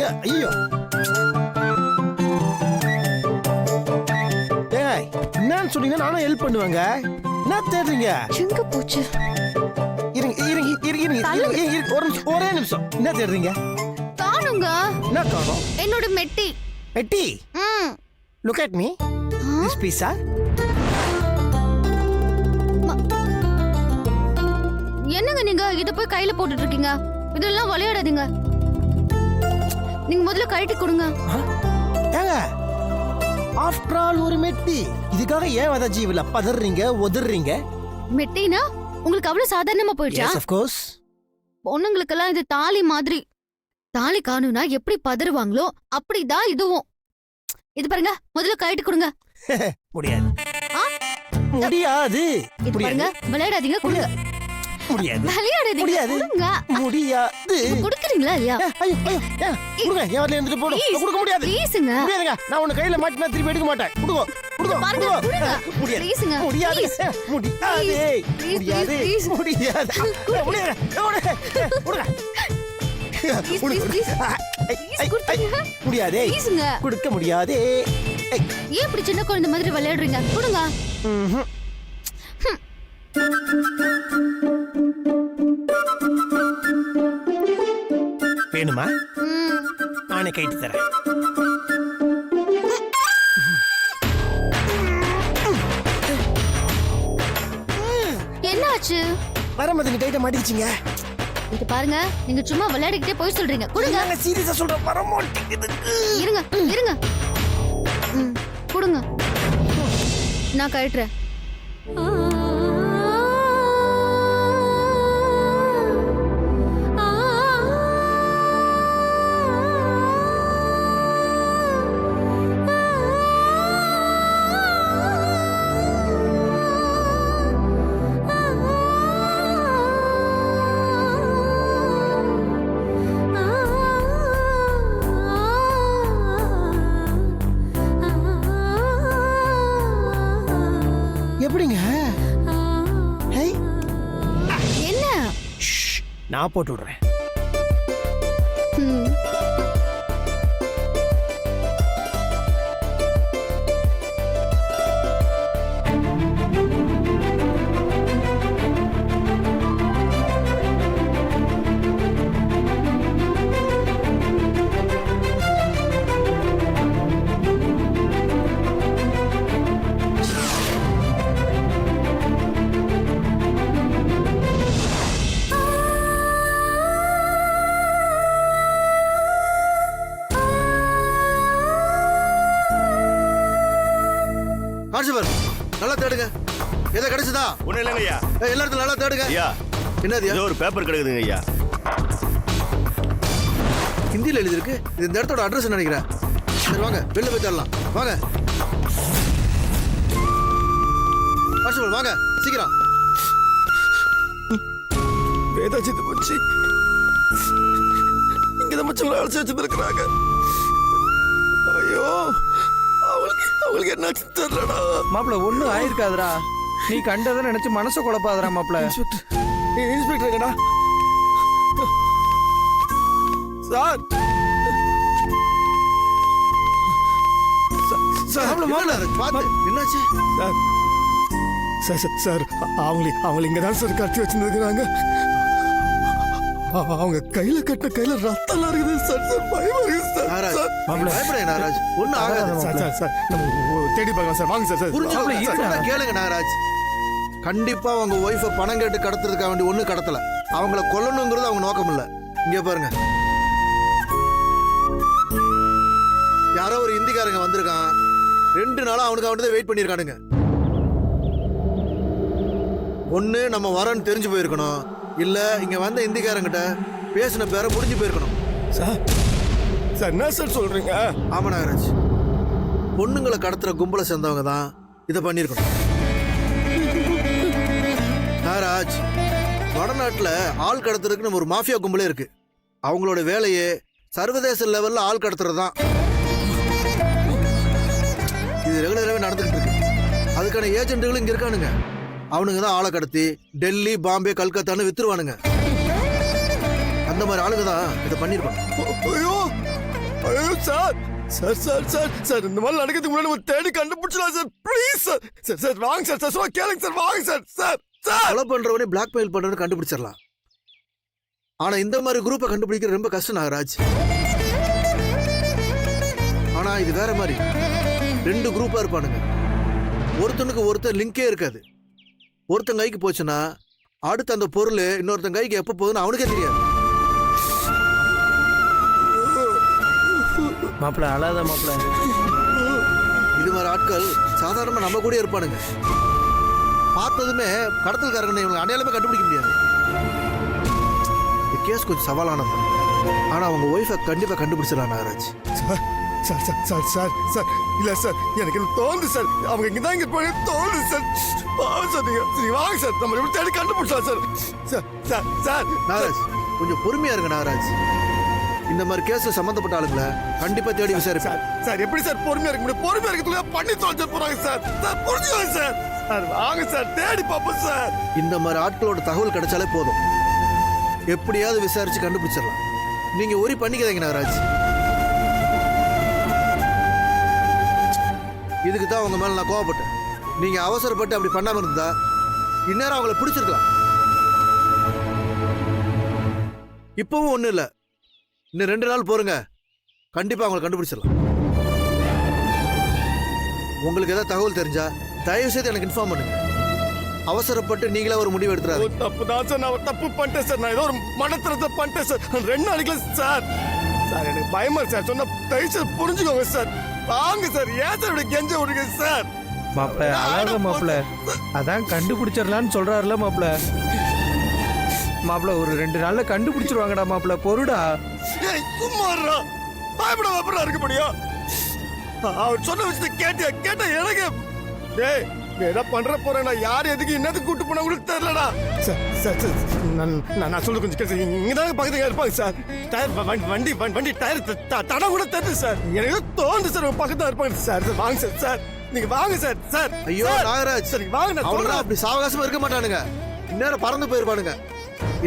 தேடாதீங்க. ஐயோ ஏய், என்னன்னு சொன்னீங்கன்னா நானும் ஹெல்ப் பண்ணுவேங்க. என்ன தேடுறீங்க? எங்க போச்சு? இருங்க இருங்க இருங்க இருங்க இருங்க, ஒரு நிமிஷம், ஒரே நிமிஷம். என்ன தேடுறீங்க? காணுங்க. என்ன காணோம்? என்னோட மெட்டி. மெட்டி? Look at me. திஸ் பீஸா? என்னங்க நீங்க இத போய் கையில போட்டுட்டு இருக்கீங்க? இதெல்லாம் விளையாடாதீங்க. நீங்க முதல்ல கழட்டி கொடுங்க. ஏங்க, ஆஃப்டர் ஆல் ஒரு மெட்டி, இதுக்காக ஏன் வத ஜீவில பதறீங்க ஒதறீங்க? மெட்டினா உங்களுக்கு அவ்வளவு சாதாரணமா போயிடுச்சா? Yes, of course. பொண்ணுங்களுக்கெல்லாம் இது தாலி மாதிரி. தாலி காணும்னா எப்படி பதறுவாங்களோ அப்படிதான் இதுவும். இது பாருங்க, முதல்ல கழட்டி கொடுங்க. முடியாது. முடியாது. இது பாருங்க, விளையாடாதீங்க, கொடுங்க. முடியாது. விளையாடாதீங்க, முடியாது. கொடுங்க. முடியாது. கொடுக்குறீங்களா இல்லையா? ஐயோ ஐயோ, கொடுங்க. ஏன் வரல இருந்துட்டு போடு. கொடுக்க முடியாது. ப்ளீஸ்ங்க. முடியாதுங்க. நான் உன்னை கையில மாட்டினா திருப்பி எடுக்க மாட்டேன். கொடுங்க. கொடுங்க. பாருங்க, கொடுங்க. முடியாது. ப்ளீஸ்ங்க. முடியாது. முடியாது. முடியாது. Please. முடியாது. முடியாது. கொடுங்க. முடியாதே. ப்ளீஸ்ங்க. கொடுக்க முடியாதே. ஏன் இப்படி சின்ன குழந்தை மாதிரி விளையாடுறீங்க? கொடுங்க. வேணுமா? நானே கைட்டு தரேன். என்னாச்சு? வரும்போது நீ கைட்ட மாட்டிக்கிச்சிங்க. இது பாருங்க, நீங்க சும்மா விளையாடிக்கிட்டே போய் சொல்றீங்க. கொடுங்க. நான் சீரியஸா சொல்றேன், வர மாட்டேங்குது. இருங்க இருங்க. கொடுங்க, நான் கழட்டுறேன். எப்படிங்க? என்ன? நான் போட்டு விடுறேன். கான்ஸ்டபிள், நல்லா தேடுங்க. எதை கிடைச்சதா? ஒண்ணு இல்லைங்க ஐயா. எல்லா இடத்துல நல்லா தேடுங்க. ஐயா, என்னது? ஏதோ ஒரு பேப்பர் கிடைக்குதுங்க ஐயா. ஹிந்தியில் எழுதிருக்கு. இது இந்த இடத்தோட அட்ரஸ் நினைக்கிறேன். சரி வாங்க, வெளில போய் தேடலாம். வாங்க கான்ஸ்டபிள், வாங்க சீக்கிரம். வேதாஜித்து போச்சு. இங்கதான் மச்சவங்களை அழைச்சி வச்சிருக்கிறாங்க. ஐயோ, அவளுக்கு என்ன தெரியலடா. மாப்பிள ஒண்ணும் ஆயிருக்காதுடா. நீ கண்டதை நினைச்சு மனசு குழப்பாதடா மாப்பிள. இன்ஸ்பெக்டர் கடா. சார் பார்த்து என்னாச்சு? சார் சார் அவங்களை இங்க தான் சார் கட்டி வச்சிருந்துருக்காங்க. அவங்க கையில கட்ட கையில ரத்தம் இருக்குது சார். சார் பயமா இருக்குது சார். பயப்பட நாகராஜ், ஒன்னும் ஆகாது சார். சார் சார் நம்ம தேடி பார்க்கலாம் சார். வாங்க சார். புரிஞ்சு கேளுங்க நாகராஜ். கண்டிப்பா அவங்க ஒய்ஃபை பணம் கேட்டு கடத்துறதுக்காக வேண்டி ஒன்னும் கடத்தல. அவங்கள கொல்லணுங்கிறது அவங்க நோக்கம் இல்ல. இங்க பாருங்க, யாரோ ஒரு இந்திக்காரங்க வந்திருக்கான். 2 நாளா அவனுக்கு அவன்கிட்ட வெயிட் பண்ணிருக்கானுங்க. ஒண்ணு நம்ம வரோன்னு தெரிஞ்சு போயிருக்கணும், இல்ல இங்க வந்த இந்திக்காரங்கிட்ட பேசின பேரை முடிஞ்சு போயிருக்கணும். சார் சார் என்ன சார் சொல்றீங்க? ஆமா நாகராஜ், பொண்ணுங்களை கடத்துற கும்பலை சேர்ந்தவங்க தான் இதை பண்ணிருக்கணும். நாகராஜ், வடநாட்டுல ஆள் கடத்துறதுக்கு நம்ம ஒரு மாஃபியா கும்பலே இருக்கு. அவங்களோட வேலையே சர்வதேச லெவல்ல ஆள் கடத்துறது தான். இது ரெகுலராகவே நடந்துகிட்டு இருக்கு. அதுக்கான ஏஜென்ட்டுகளும் இங்க இருக்கானுங்க. அவனுங்க தான் ஆளை கடத்தி டெல்லி, பாம்பே, கல்கத்தான்னு வித்துருவானுங்க. அந்த மாதிரி ஆளுங்க தான் இதை பண்ணிருக்கணும். ஐயோ, ஐயோ sir sir sir sir sir இந்த மாதிரி நடக்கிறதுக்கு முன்னாடி நம்ம தேடி கண்டுபிடிச்சலாம் sir please sir sir sir வாங்க சார் சார் சொல்ல கேளுங்க சார் வாங்க சார் சார் சார் கொலை பண்றவனே பிளாக்மெயில் பண்றவனு கண்டுபிடிச்சிடலாம். ஆனா இந்த மாதிரி குரூப்பை கண்டுபிடிக்கிறது ரொம்ப கஷ்டம் நாகராஜ். ஆனா இது வேற மாதிரி. 2 குரூப்பா இருப்பானுங்க. ஒருத்தனுக்கு ஒருத்தர் லிங்கே இருக்காது. ஒருத்தன் கைக்கு போச்சுன்னா அடுத்து அந்த பொருள் இன்னொருத்தன் கைக்கு எப்போ போகுதுன்னு அவனுக்கே தெரியாது. மாப்பிள்ள அழாத மாப்பிள்ள. இது மாதிரி ஆட்கள் சாதாரணமா நம்ம கூட இருப்பானுங்க. பார்த்ததுமே கடத்தல்காரங்க இவங்க அடையாளமே கண்டுபிடிக்க முடியாது. இந்த கேஸ் கொஞ்சம் சவாலானது. ஆனா அவங்க ஒய்ஃபை கண்டிப்பா கண்டுபிடிச்சிடலாம் Nagaraj. Sir sir sir sir sir sir இல்ல சார் எனக்கு தோணுது சார் அவங்க இங்கதான் இங்க போய் தோணுது சார். வாங்க சார் நீங்க வாங்க சார் நம்ம எப்படி தேடி கண்டுபிடிச்சலாம் sir. Sir sir sir Nagaraj கொஞ்சம் பொறுமையா இருங்க நாகராஜ். இந்த மாதிரி கேஸ்ல சம்பந்தப்பட்ட ஆளுங்களை கண்டிப்பா தேடி விசாரிப்பேன். சார் சார் எப்படி சார் பொறுமையா இருக்க முடியும்? பொறுமையா இருக்கிறதுல பண்ணி தொலைச்சு போறாங்க சார். சார் புரிஞ்சுக்கோங்க சார். சார் வாங்க சார் தேடி பார்ப்போம் சார். இந்த மாதிரி ஆட்களோட தகவல் கிடைச்சாலே போதும். எப்படியாவது விசாரிச்சு கண்டுபிடிச்சிடலாம். நீங்க ஒரி பண்ணிக்காதீங்க நாகராஜ். இதுக்கு தான் உங்க மேல நான் கோவப்பட்டேன். நீங்க அவசரப்பட்டு அப்படி பண்ணாம இருந்தா இந்நேரம் அவங்கள பிடிச்சிருக்கலாம். இப்பவும் ஒண்ணும் இல்ல, இன்னும் 2 நாள் போருங்க, கண்டிப்பா அவங்களை கண்டுபிடிச்சிடலாம். உங்களுக்கு ஏதாவது தகவல் தெரிஞ்சா தயவு செய்து எனக்கு இன்ஃபார்ம் பண்ணுங்க. அவசரப்பட்டு நீங்களே ஒரு முடிவு எடுத்துறாரு. தப்பு தான் சார். நான் தப்பு பண்ணிட்டேன் சார். நான் ஏதோ ஒரு மனத்திரத்தை பண்ணிட்டேன் சார். 2 நாளைக்குல சார். சார் எனக்கு பயமா சார். சொன்னா தயவு செய்து புரிஞ்சுக்கோங்க சார். வாங்க சார். ஏன் சார் இப்படி கெஞ்ச விடுங்க சார்? மாப்பிள்ள அழாத மாப்பிள்ள. அதான் கண்டுபிடிச்சிடலான்னு சொல்றாருல மாப்பிள்ள. மாப்பிள்ள ஒரு 2 நாள்ல கண்டுபிடிச்சிருவாங்கடா மாப்பிள்ள. பொறுடா. சும்மாறா பயப்பட வாப்படா இருக்க முடியும். அவர் சொன்ன விஷயத்தை கேட்ட எனக்கு டேய் ஏதா பண்ற போறேன். நான் யார் எதுக்கு என்னதுக்கு கூட்டு போனா உங்களுக்கு தெரியலடா. சார் சார் சார் நான் சொல்ல கொஞ்சம் கேட்டு இங்கதான் பக்கத்துல இருப்பாங்க சார். டயர் வண்டி டயர் தடம் கூட தெரியுது சார். எனக்கு தோணுது சார் பக்கத்துல இருப்பாங்க சார். வாங்க சார். சார் நீங்க வாங்க சார். சார் ஐயோ நாகராஜ், சரி வாங்க. நான் அவங்க சொல்றேன். அப்படி சாவகாசமா இருக்க மாட்டானுங்க. இந்நேரம் பறந்து போயிருப்பானுங்க.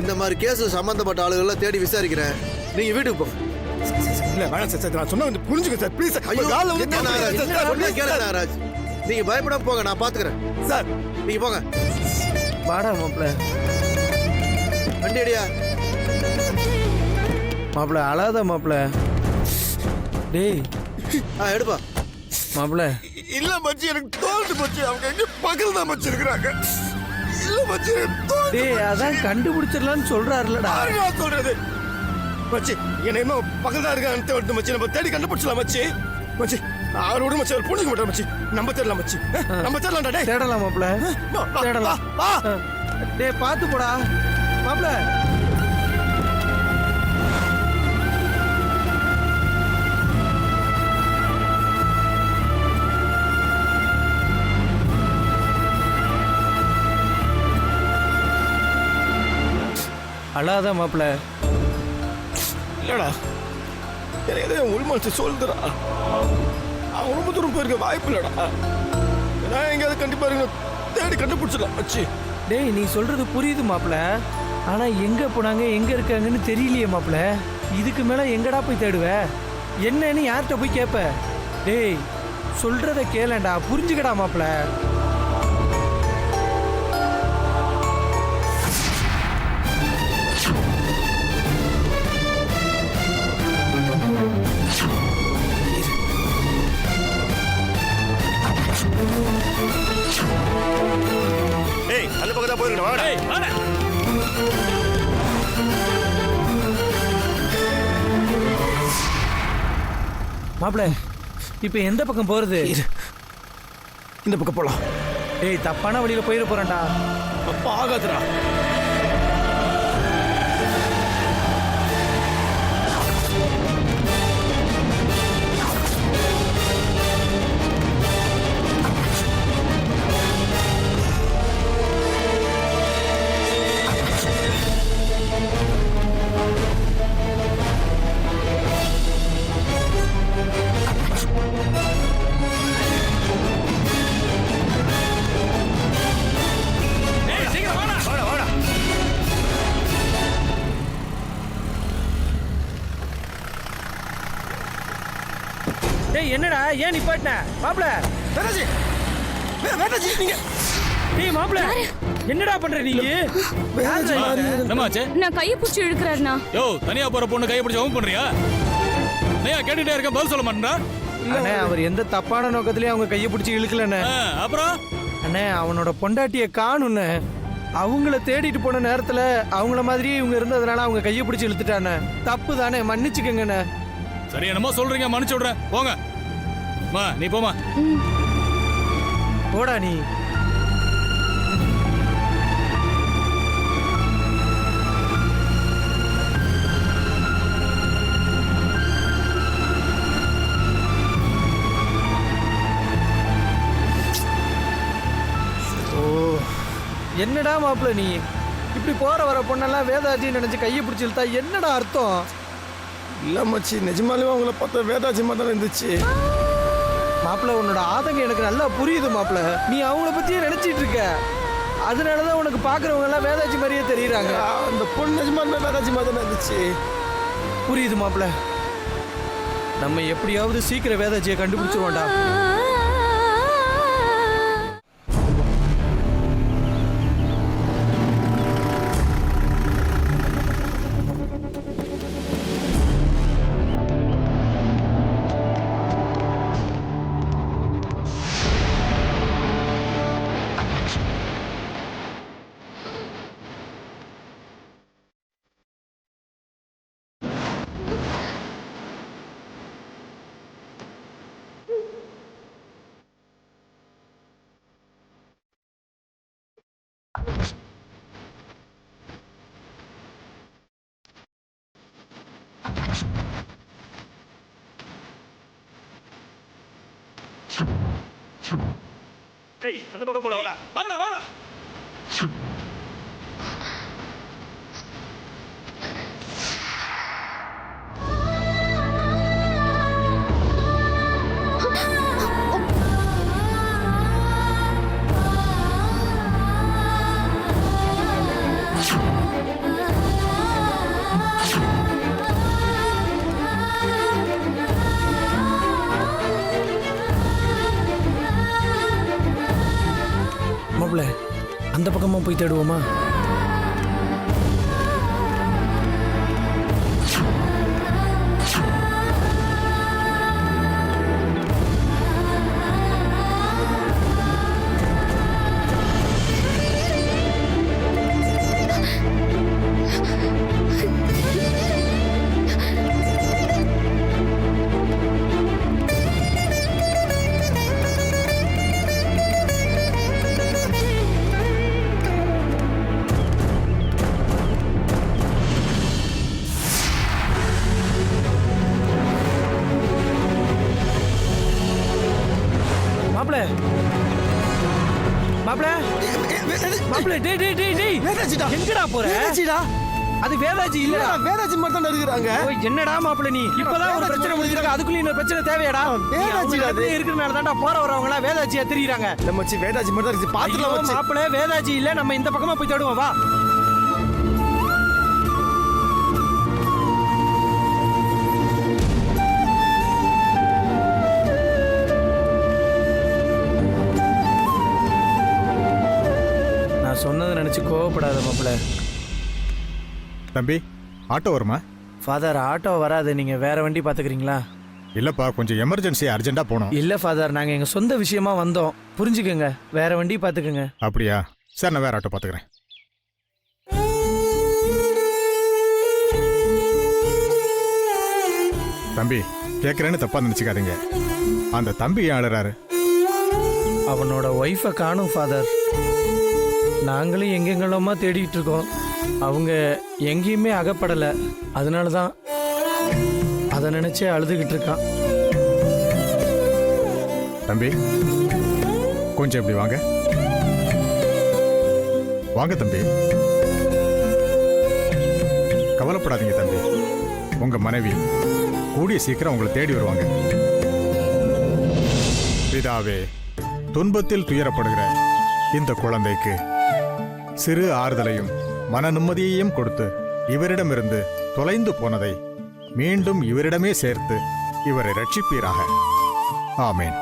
இந்த மாதிரி கேஸ்ல சம்பந்தப்பட்ட ஆளுகள் தேடி விசாரிக்கிறேன். நீங்க வீட்டுக்கு போங்க. இல்ல வேணாம் சார். சார் நான் சொன்னா வந்து புரிஞ்சுக்க சார் ப்ளீஸ். ஐயோ கால்ல வந்து என்ன நாகராஜ், சொன்னா கேளு நாகராஜ். நீங்க பயப்படாம போங்க, நான் பாத்துக்கிறேன். சார் நீங்க போங்க. வாடா மாப்பிள்ள. வண்டி அடியா. மாப்பிள்ள அழாத மாப்பிள்ள. டேய் எடுப்பா. மாப்பிள்ள இல்ல மச்சி எனக்கு தோல்ந்து போச்சு. அவங்க எங்க பக்கத்துல தான் மச்சி இருக்கிறாங்க. இல்ல மச்சி டேய் அதான் கண்டுபிடிச்சிடலான்னு சொல்றாருலடா. நான் சொல்றது மச்சி என்ன இன்னும் பக்கத்துல இருக்கான்னு தோல்ந்து மச்சி. நம்ம தேடி கண்டுபிடிச்சலாம் மச்சி. மச்சி அவரோட மச்சி அவர் புரிஞ்சுக்க மாட்டார் மச்சி. நம்ம தேடலாம் மச்சி. நம்ம தேடலாம்டா. டேய் தேடலாம் மாப்பிள்ள. தேடலாம். டேய் பாத்து போடா மாப்பிள்ள. அழாத மாப்பிள்ள. இல்லடா எனக்கு எதோ உள் மனசு சொல்லுறா. அவன் ரொம்ப தூரம் போயிருக்க வாய்ப்பு இல்லடா. நான் எங்கேயாவது கண்டிப்பா இருங்க தேடி கண்டுபிடிச்சிடலாம் மச்சி. டேய் நீ சொல்றது புரியுது மாப்பிள்ள. ஆனா எங்க போனாங்க எங்க இருக்காங்கன்னு தெரியலையே மாப்பிள்ள. இதுக்கு மேல எங்கடா போய் தேடுவ? என்னன்னு யார்கிட்ட போய் கேட்ப? டேய் சொல்றத கேளண்டா, புரிஞ்சுக்கடா மாப்பிள்ள. ஏய் அந்த பக்கம் தான் போயிருக்கணும். வாடா. ஏய் வாடா. மாப்பிள்ள இப்ப எந்த பக்கம் போறது? இந்த பக்கம் போலாம். டேய் தப்பான வழியில போயிட போறேன்டா. அப்பா ஆகாதுடா. வாடா வாடா டேய் என்னடா ஏன் நிப்பாட்டின மாப்ள? வேதாஜி வேதாஜி நீங்க டேய் மாப்ள என்னடா பண்ற நீங்க? என்னமாச்சு? நான் கையை பிடிச்சி இழுக்கிறாருண்ணா. யோ தனியா போற பொண்ணு கையை பிடிச்சு அவங்க பண்றியா? நீயா கேட்டுட்டே இருக்க பதில் சொல்ல மாட்டா? அண்ணே அவர் எந்த தப்பான நோக்கத்திலயும் அவங்க கையை பிடிச்சி இழுக்கலண்ணே. அப்புறம் அண்ணே அவனோட பொண்டாட்டிய காணும்னு அவங்கள தேடிட்டு போன நேரத்துல அவங்கள மாதிரியே இவங்க இருந்ததுனால அவங்க கையை பிடிச்சி இழுத்துட்டானே. தப்பு தானே, மன்னிச்சுக்கங்கண்ணே. சரி என்னமோ சொல்றீங்க, மன்னிச்சு விடுறேன். போங்க நீ போமா. போடா நீ. என்னடா மாப்பிள்ள நீ இப்படி போற வர பொண்ணெல்லாம் வேதாஜி நினைச்சு கையை பிடிச்சி இழுத்தா என்னடா அர்த்தம்? இல்ல மச்சி, நிஜமாலுமே அவங்கள பார்த்தா வேதாஜி மாதிரி தான் இருந்துச்சு. மாப்பிள்ள உன்னோட ஆதங்கம் எனக்கு நல்லா புரியுது மாப்பிள்ள. நீ அவங்கள பத்தியே நினைச்சிட்டு இருக்க, அதனாலதான் உனக்கு பாக்குறவங்க எல்லாம் வேதாஜி மாதிரியே தெரியுறாங்க. அந்த பொண்ணு நிஜமாலுமே வேதாஜி மாதிரி தான் இருந்துச்சு. புரியுது மாப்பிள்ள. நம்ம எப்படியாவது சீக்கிரம் வேதாஜியை கண்டுபிடிச்சிருவோம்டா. மாப்பிள்ள அந்த பக்கமா போய் தேடுவோமா? எங்கடா போற? அது வேதாஜி இல்ல, வேதாஜி மட்டும் தான் இருக்கிறாங்க. என்னடா மாப்பிள்ள நீ இப்பதான் ஒரு பிரச்சனை முடிஞ்சிருக்க, அதுக்குள்ள இன்னொரு பிரச்சனை தேவையாடா? வேதாஜி இருக்கிறனால தான்டா போற வரவங்க எல்லாம் வேதாஜியா தெரியுறாங்க. நம்ம வேதாஜி மட்டும் தான் இருக்கு, பாத்துக்கலாம். மாப்பிள்ள வேதாஜி இல்ல, நம்ம இந்த பக்கமா போய் தேடுவோம் வா. சொன்னதை நினைச்சு கோவப்படாத மாப்பிள்ள. தம்பி ஆட்டோ வருமா? ஃபாதர் ஆட்டோ வராது, நீங்க வேற வண்டி பாத்துக்கிறீங்களா? இல்லப்பா, கொஞ்சம் எமர்ஜென்சி அர்ஜென்ட்டா போனோம். இல்ல ஃபாதர், நாங்க எங்க சொந்த விஷயமா வந்தோம், புரிஞ்சுக்கங்க. வேற வண்டி பாத்துக்கங்க. அப்படியா? சார் நான் வேற ஆட்டோ பாத்துக்கிறேன். தம்பி கேட்கறேன்னு தப்பா நினைச்சுக்காதீங்க, அந்த தம்பி ஏன் அழுறாரு? அவனோட ஒய்ஃபை காணும் ஃபாதர். நாங்களும் எங்கெங்கெல்லாமா தேடிட்டு இருக்கோம், அவங்க எங்கேயுமே அகப்படலை. அதனால தான் அதை நினைச்சே அழுதுகிட்டு இருக்கான். தம்பி கொஞ்சம் இப்படி வாங்க. வாங்க தம்பி. கவலைப்படாதீங்க தம்பி, உங்க மனைவி கூடிய சீக்கிரம் உங்களை தேடி வருவாங்க. பிதாவே, துன்பத்தில் துயரப்படுகிற இந்த குழந்தைக்கு சிறு ஆறுதலையும் மன நிம்மதியையும் கொடுத்து இவரிடமிருந்து தொலைந்து போனதை மீண்டும் இவரிடமே சேர்த்து இவரை ரட்சிப்பீராக. ஆமேன்.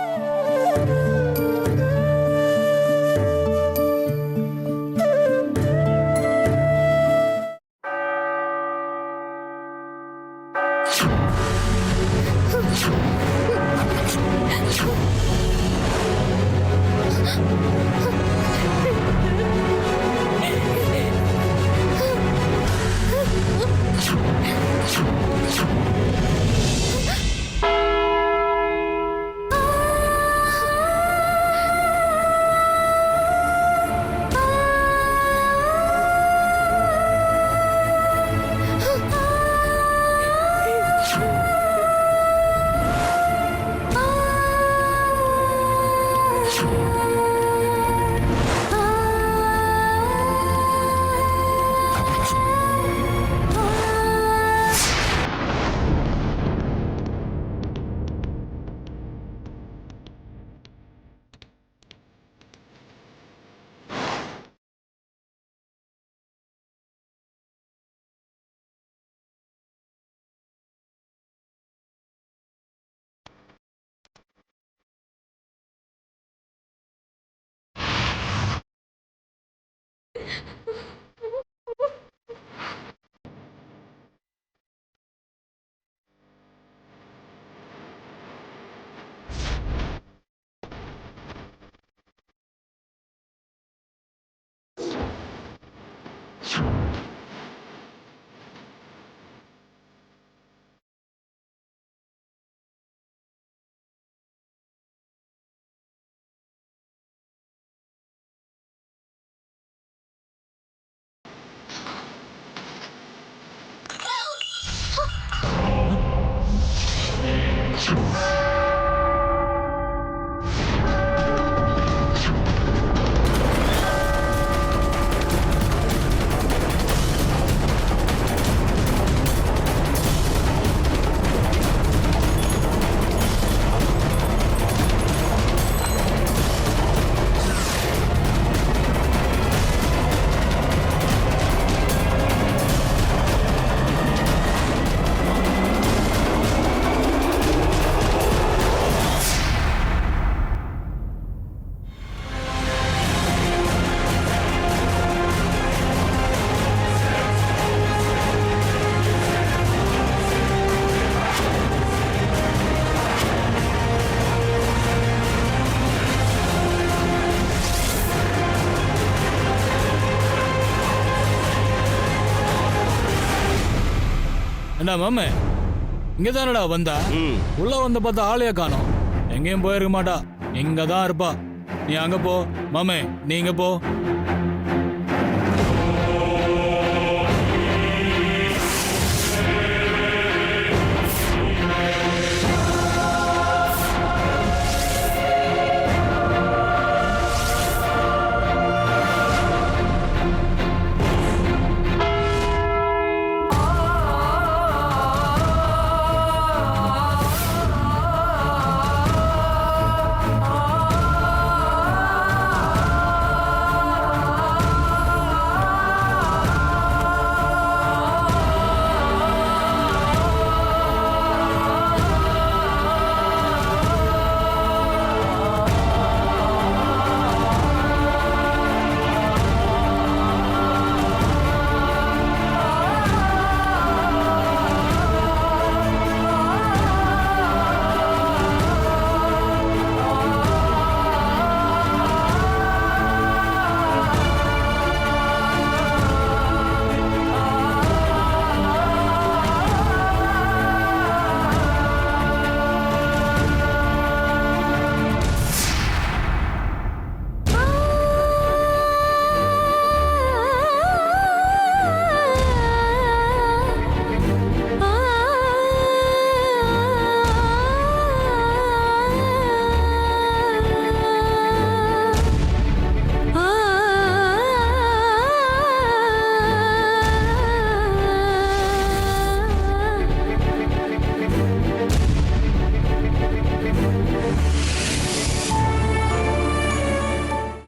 என்ன மாமே, இங்க தானடா வந்தா? உள்ள வந்து பார்த்தா ஆளைய காணோம். எங்கேயும் போயிருக்க மாட்டா, இங்க தான் இருப்பா. நீ அங்க போ மாமே, நீ இங்க போ.